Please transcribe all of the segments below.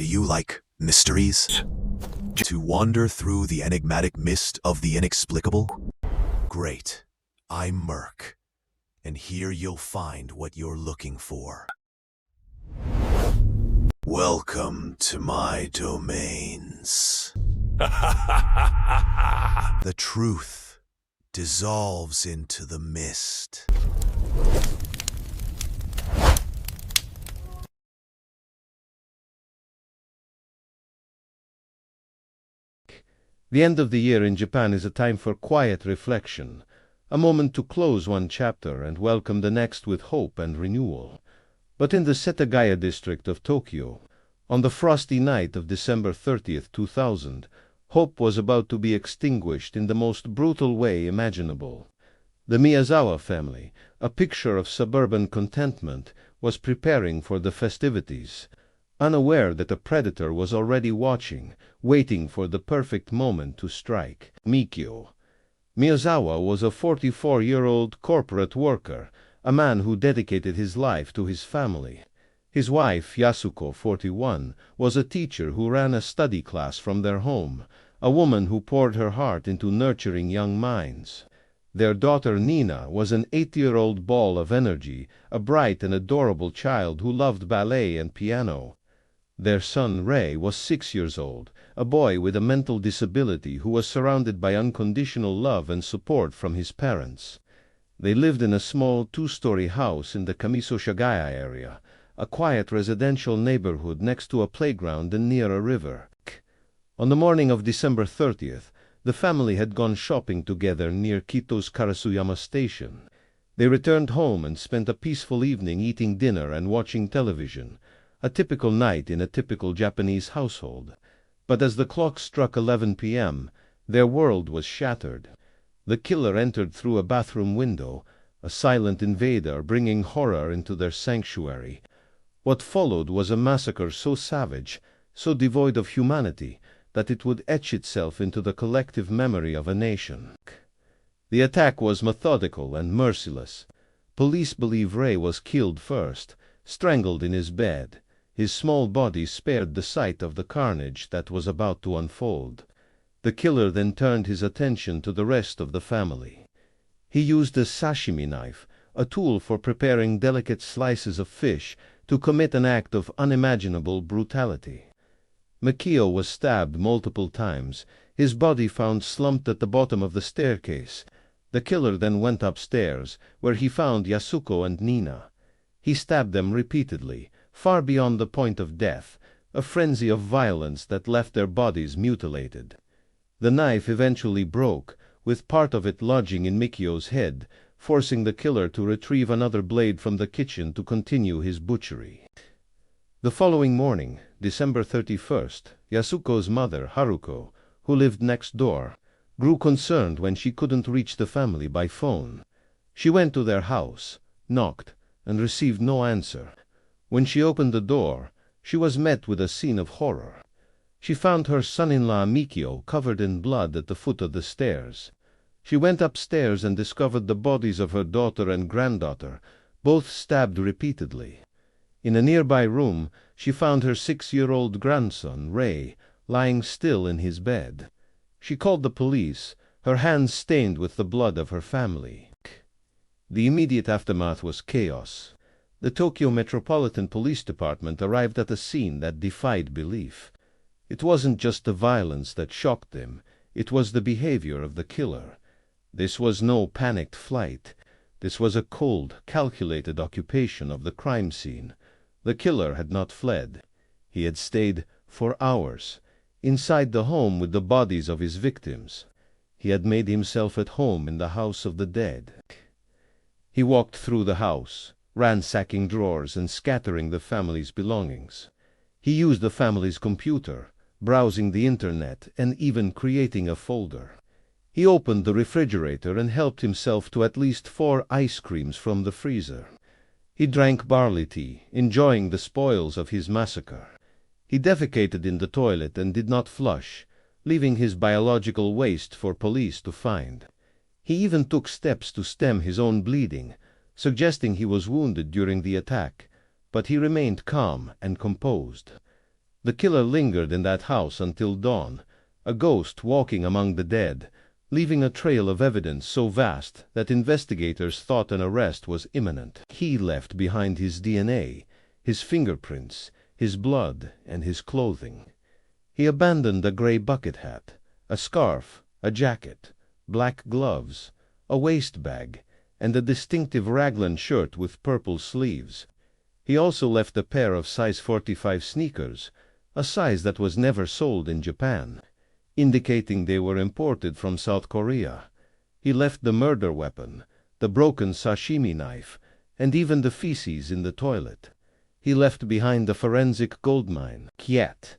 Do you like mysteries? To wander through the enigmatic mist of the inexplicable? Great. I'm Merc, and here you'll find what you're looking for. Welcome to my domains. The truth dissolves into the mist. The end of the year in Japan is a time for quiet reflection, a moment to close one chapter and welcome the next with hope and renewal. But in the Setagaya district of Tokyo, on the frosty night of December 30th, 2000, hope was about to be extinguished in the most brutal way imaginable. The Miyazawa family, a picture of suburban contentment, was preparing for the festivities, unaware that a predator was already watching, waiting for the perfect moment to strike. Mikio. Miyazawa was a 44-year-old corporate worker, a man who dedicated his life to his family. His wife, Yasuko, 41, was a teacher who ran a study class from their home, a woman who poured her heart into nurturing young minds. Their daughter Nina was an 8-year-old ball of energy, a bright and adorable child who loved ballet and piano. Their son Ray was 6 years old, a boy with a mental disability who was surrounded by unconditional love and support from his parents. They lived in a small 2-story house in the Kamiso-Shagaya area, a quiet residential neighborhood next to a playground and near a river. On the morning of December 30th, the family had gone shopping together near Kito's Karasuyama station. They returned home and spent a peaceful evening eating dinner and watching television, a typical night in a typical Japanese household. But as the clock struck 11 p.m., their world was shattered. The killer entered through a bathroom window, a silent invader bringing horror into their sanctuary. What followed was a massacre so savage, so devoid of humanity, that it would etch itself into the collective memory of a nation. The attack was methodical and merciless. Police believe Ray was killed first, strangled in his bed. His small body spared the sight of the carnage that was about to unfold. The killer then turned his attention to the rest of the family. He used a sashimi knife, a tool for preparing delicate slices of fish, to commit an act of unimaginable brutality. Mikio was stabbed multiple times, his body found slumped at the bottom of the staircase. The killer then went upstairs, where he found Yasuko and Nina. He stabbed them repeatedly, far beyond the point of death, a frenzy of violence that left their bodies mutilated. The knife eventually broke, with part of it lodging in Mikio's head, forcing the killer to retrieve another blade from the kitchen to continue his butchery. The following morning, December 31st, Yasuko's mother, Haruko, who lived next door, grew concerned when she couldn't reach the family by phone. She went to their house, knocked, and received no answer. When she opened the door, she was met with a scene of horror. She found her son-in-law Mikio covered in blood at the foot of the stairs. She went upstairs and discovered the bodies of her daughter and granddaughter, both stabbed repeatedly. In a nearby room, she found her 6-year-old grandson, Ray, lying still in his bed. She called the police, her hands stained with the blood of her family. The immediate aftermath was chaos. The Tokyo Metropolitan Police Department arrived at a scene that defied belief. It wasn't just the violence that shocked them, it was the behavior of the killer. This was no panicked flight. This was a cold, calculated occupation of the crime scene. The killer had not fled. He had stayed, for hours, inside the home with the bodies of his victims. He had made himself at home in the house of the dead. He walked through the house, ransacking drawers and scattering the family's belongings. He used the family's computer, browsing the internet and even creating a folder. He opened the refrigerator and helped himself to at least 4 ice creams from the freezer. He drank barley tea, enjoying the spoils of his massacre. He defecated in the toilet and did not flush, leaving his biological waste for police to find. He even took steps to stem his own bleeding, suggesting he was wounded during the attack, but he remained calm and composed. The killer lingered in that house until dawn, a ghost walking among the dead, leaving a trail of evidence so vast that investigators thought an arrest was imminent. He left behind his DNA, his fingerprints, his blood, and his clothing. He abandoned a gray bucket hat, a scarf, a jacket, black gloves, a waist bag, and a distinctive raglan shirt with purple sleeves. He also left a pair of size 45 sneakers, a size that was never sold in Japan, indicating they were imported from South Korea. He left the murder weapon, the broken sashimi knife, and even the feces in the toilet. He left behind the forensic goldmine. Yet,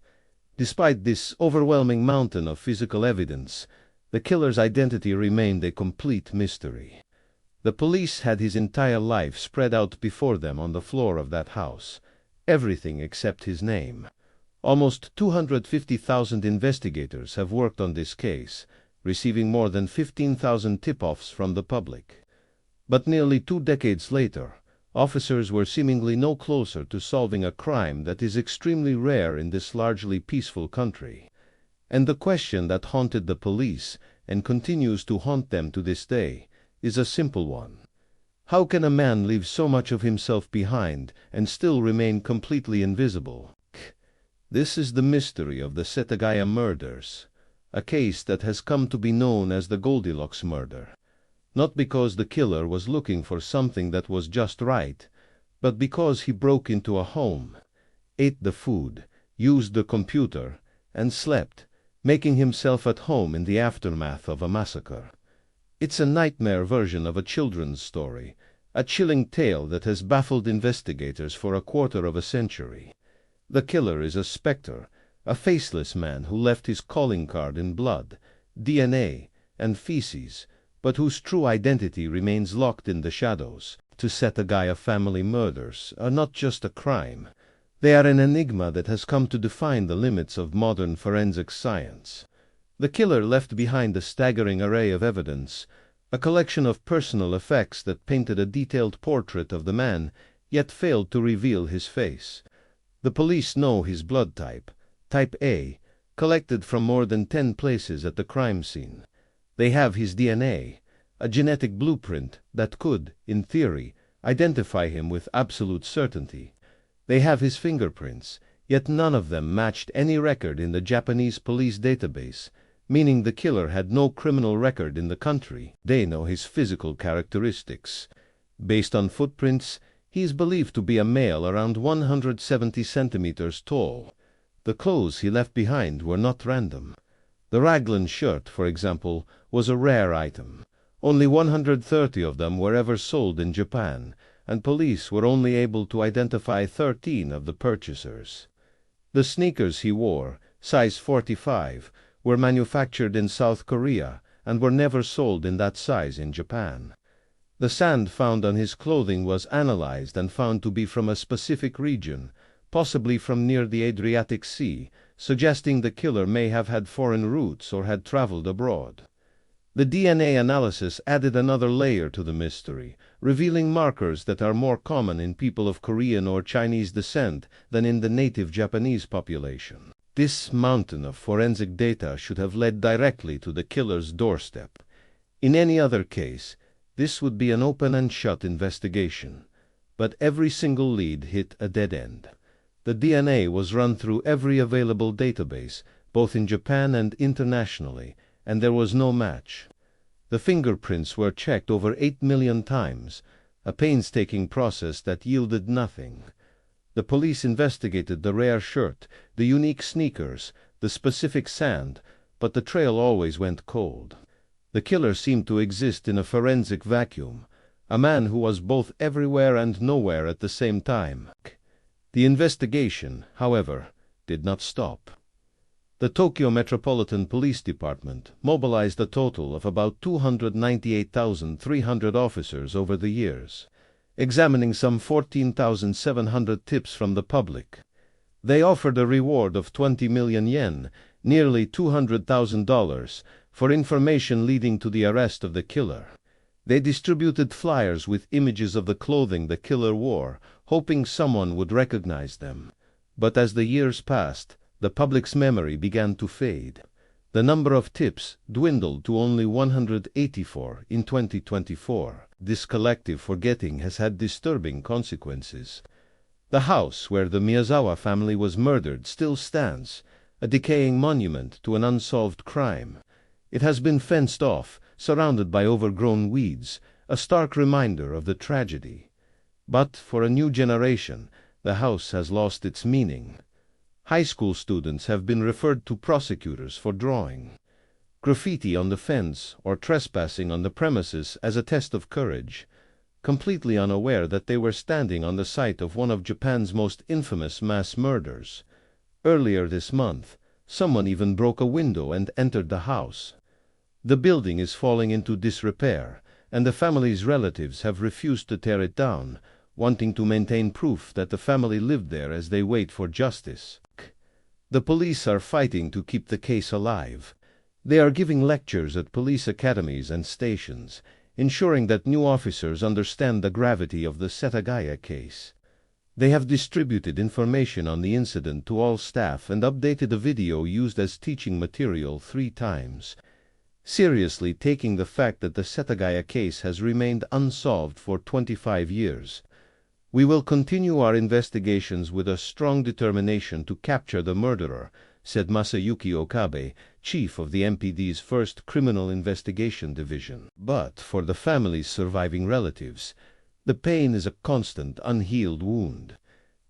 despite this overwhelming mountain of physical evidence, the killer's identity remained a complete mystery. The police had his entire life spread out before them on the floor of that house, everything except his name. Almost 250,000 investigators have worked on this case, receiving more than 15,000 tip-offs from the public. But nearly 2 decades later, officers were seemingly no closer to solving a crime that is extremely rare in this largely peaceful country. And the question that haunted the police, and continues to haunt them to this day, is a simple one. How can a man leave so much of himself behind and still remain completely invisible? This is the mystery of the Setagaya murders, a case that has come to be known as the Goldilocks murder. Not because the killer was looking for something that was just right, but because he broke into a home, ate the food, used the computer, and slept, making himself at home in the aftermath of a massacre. It's a nightmare version of a children's story, a chilling tale that has baffled investigators for a quarter of a century. The killer is a specter, a faceless man who left his calling card in blood, DNA, and feces, but whose true identity remains locked in the shadows. To Setagaya family murders are not just a crime. They are an enigma that has come to define the limits of modern forensic science. The killer left behind a staggering array of evidence, a collection of personal effects that painted a detailed portrait of the man, yet failed to reveal his face. The police know his blood type, type A, collected from more than 10 places at the crime scene. They have his DNA, a genetic blueprint that could, in theory, identify him with absolute certainty. They have his fingerprints, yet none of them matched any record in the Japanese police database, meaning the killer had no criminal record in the country. They know his physical characteristics. Based on footprints, he is believed to be a male around 170 centimeters tall. The clothes he left behind were not random. The raglan shirt, for example, was a rare item. Only 130 of them were ever sold in Japan, and police were only able to identify 13 of the purchasers. The sneakers he wore, size 45, were manufactured in South Korea and were never sold in that size in Japan. The sand found on his clothing was analyzed and found to be from a specific region, possibly from near the Adriatic Sea, suggesting the killer may have had foreign roots or had traveled abroad. The DNA analysis added another layer to the mystery, revealing markers that are more common in people of Korean or Chinese descent than in the native Japanese population. This mountain of forensic data should have led directly to the killer's doorstep. In any other case, this would be an open and shut investigation. But every single lead hit a dead end. The DNA was run through every available database, both in Japan and internationally, and there was no match. The fingerprints were checked over 8 million times, a painstaking process that yielded nothing. The police investigated the rare shirt, the unique sneakers, the specific sand, but the trail always went cold. The killer seemed to exist in a forensic vacuum, a man who was both everywhere and nowhere at the same time. The investigation, however, did not stop. The Tokyo Metropolitan Police Department mobilized a total of about 298,300 officers over the years, examining some 14,700 tips from the public. They offered a reward of 20 million yen, nearly $200,000, for information leading to the arrest of the killer. They distributed flyers with images of the clothing the killer wore, hoping someone would recognize them. But as the years passed, the public's memory began to fade. The number of tips dwindled to only 184 in 2024. This collective forgetting has had disturbing consequences. The house where the Miyazawa family was murdered still stands, a decaying monument to an unsolved crime. It has been fenced off, surrounded by overgrown weeds, a stark reminder of the tragedy. But for a new generation, the house has lost its meaning. High school students have been referred to prosecutors for drawing graffiti on the fence or trespassing on the premises as a test of courage, completely unaware that they were standing on the site of one of Japan's most infamous mass murders. Earlier this month, someone even broke a window and entered the house. The building is falling into disrepair, and the family's relatives have refused to tear it down, wanting to maintain proof that the family lived there as they wait for justice. The police are fighting to keep the case alive. They are giving lectures at police academies and stations, ensuring that new officers understand the gravity of the Setagaya case. They have distributed information on the incident to all staff and updated a video used as teaching material 3 times, seriously taking the fact that the Setagaya case has remained unsolved for 25 years. We will continue our investigations with a strong determination to capture the murderer, said Masayuki Okabe, chief of the MPD's first Criminal Investigation Division. But for the family's surviving relatives, the pain is a constant, unhealed wound.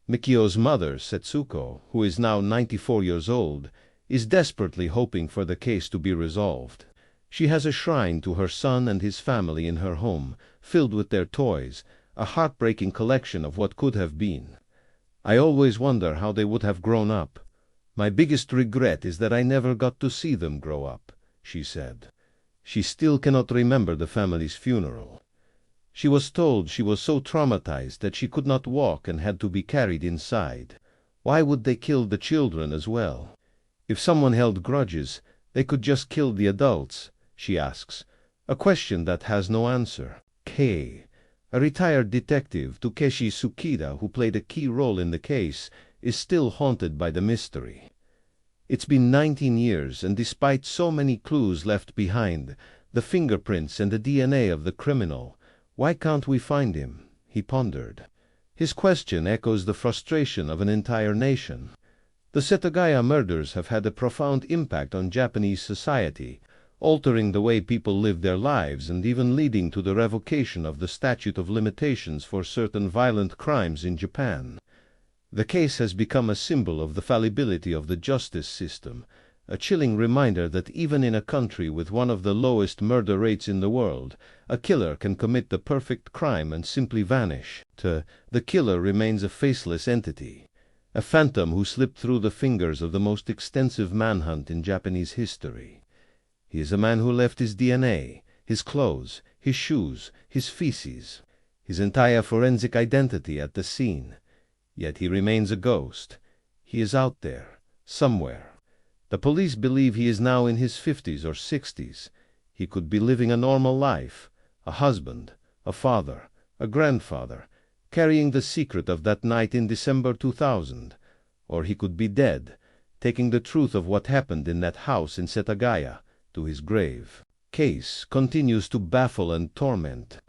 Mikio's mother, Setsuko, who is now 94 years old, is desperately hoping for the case to be resolved. She has a shrine to her son and his family in her home, filled with their toys, a heartbreaking collection of what could have been. I always wonder how they would have grown up. My biggest regret is that I never got to see them grow up, she said. She still cannot remember the family's funeral. She was told she was so traumatized that she could not walk and had to be carried inside. Why would they kill the children as well? If someone held grudges, they could just kill the adults, she asks, a question that has no answer. K. A retired detective, Takeshi Tsukida, who played a key role in the case, is still haunted by the mystery. It's been 19 years, and despite so many clues left behind, the fingerprints and the DNA of the criminal, why can't we find him? He pondered. His question echoes the frustration of an entire nation. The Setagaya murders have had a profound impact on Japanese society, altering the way people live their lives and even leading to the revocation of the statute of limitations for certain violent crimes in Japan. The case has become a symbol of the fallibility of the justice system, a chilling reminder that even in a country with one of the lowest murder rates in the world, a killer can commit the perfect crime and simply vanish. The killer remains a faceless entity, a phantom who slipped through the fingers of the most extensive manhunt in Japanese history. He is a man who left his DNA, his clothes, his shoes, his feces, his entire forensic identity at the scene. Yet he remains a ghost. He is out there, somewhere. The police believe he is now in his 50s or 60s. He could be living a normal life, a husband, a father, a grandfather, carrying the secret of that night in December 2000. Or he could be dead, taking the truth of what happened in that house in Setagaya to his grave. Case continues to baffle and torment.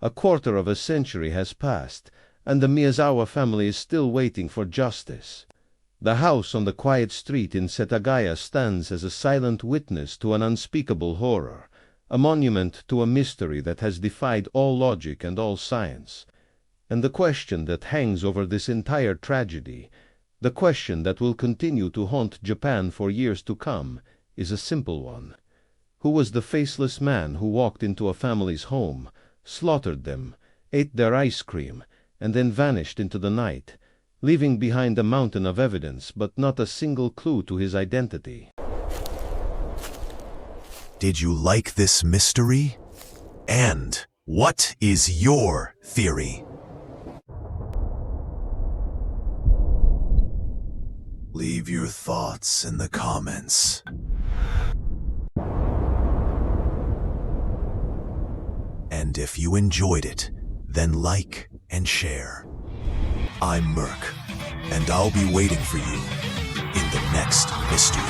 A quarter of a century has passed, and the Miyazawa family is still waiting for justice. The house on the quiet street in Setagaya stands as a silent witness to an unspeakable horror, a monument to a mystery that has defied all logic and all science. And the question that hangs over this entire tragedy, the question that will continue to haunt Japan for years to come, is a simple one. Who was the faceless man who walked into a family's home, slaughtered them, ate their ice cream, and then vanished into the night, leaving behind a mountain of evidence but not a single clue to his identity? Did you like this mystery? And what is your theory? Leave your thoughts in the comments. And if you enjoyed it, then like and share. I'm Merc. and I'll be waiting for you in the next mystery.